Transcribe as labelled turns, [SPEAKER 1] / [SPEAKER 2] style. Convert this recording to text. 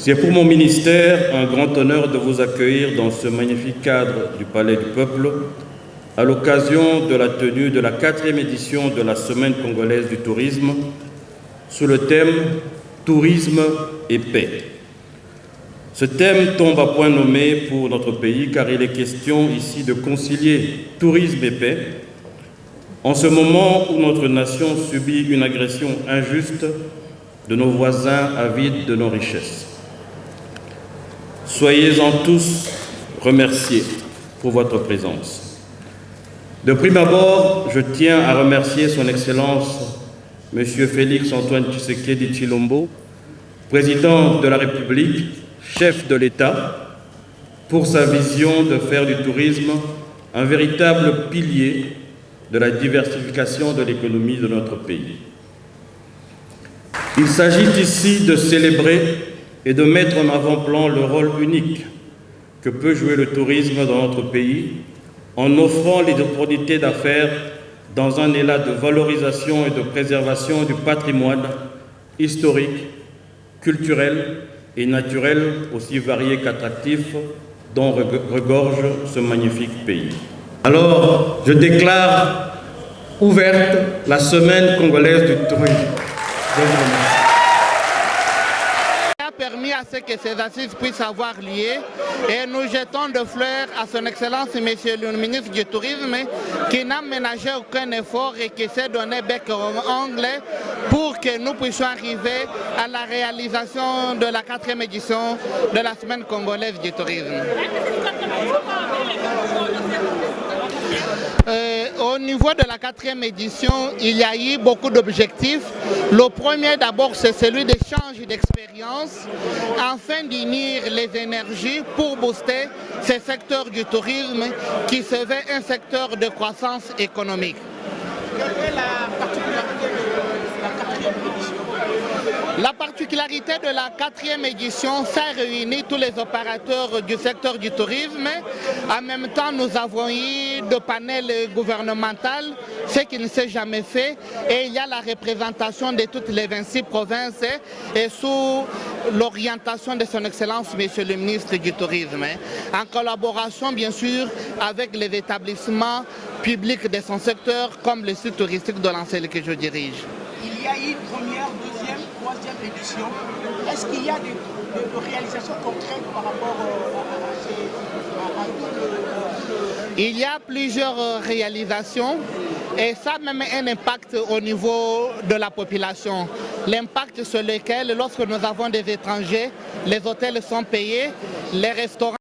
[SPEAKER 1] C'est pour mon ministère un grand honneur de vous accueillir dans ce magnifique cadre du Palais du Peuple à l'occasion de la tenue de la 4e édition de la Semaine congolaise du tourisme sous le thème « Tourisme et paix ». Ce thème tombe à point nommé pour notre pays car il est question ici de concilier tourisme et paix en ce moment où notre nation subit une agression injuste de nos voisins avides de nos richesses. Soyez-en tous remerciés pour votre présence. De prime abord, je tiens à remercier son Excellence M. Félix Antoine Tshisekedi Tshilombo, président de la République, chef de l'État, pour sa vision de faire du tourisme un véritable pilier de la diversification de l'économie de notre pays. Il s'agit ici de célébrer et de mettre en avant-plan le rôle unique que peut jouer le tourisme dans notre pays en offrant les opportunités d'affaires dans un élan de valorisation et de préservation du patrimoine historique, culturel et naturel aussi varié qu'attractif dont regorge ce magnifique pays. Alors, je déclare ouverte la Semaine congolaise du tourisme. Je vous remercie.
[SPEAKER 2] Permis à ce que ces assises puissent avoir lieu et nous jetons de fleurs à son Excellence Monsieur le ministre du Tourisme qui n'a ménagé aucun effort et qui s'est donné bec en ongle pour que nous puissions arriver à la réalisation de la 4e édition de la Semaine congolaise du tourisme. Au niveau de la 4e édition, il y a eu beaucoup d'objectifs. Le premier d'abord, c'est celui d'échange d'expérience afin d'unir les énergies pour booster ce secteur du tourisme qui se veut un secteur de croissance économique. Quelle est la particularité de la 4e édition? La particularité de la 4e édition, ça réunit tous les opérateurs du secteur du tourisme. En même temps, nous avons eu de panels gouvernemental, ce qui ne s'est jamais fait. Et il y a la représentation de toutes les 26 provinces et sous l'orientation de son Excellence, Monsieur le ministre du Tourisme. En collaboration, bien sûr, avec les établissements publics de son secteur, comme le site touristique de l'Ancel que je dirige.
[SPEAKER 3] Il y a eu première, deuxième, troisième édition. Est-ce qu'il y a des réalisations concrètes par rapport à
[SPEAKER 2] Il y a plusieurs réalisations et ça a même un impact au niveau de la population. L'impact sur lequel, lorsque nous avons des étrangers, les hôtels sont payés, les restaurants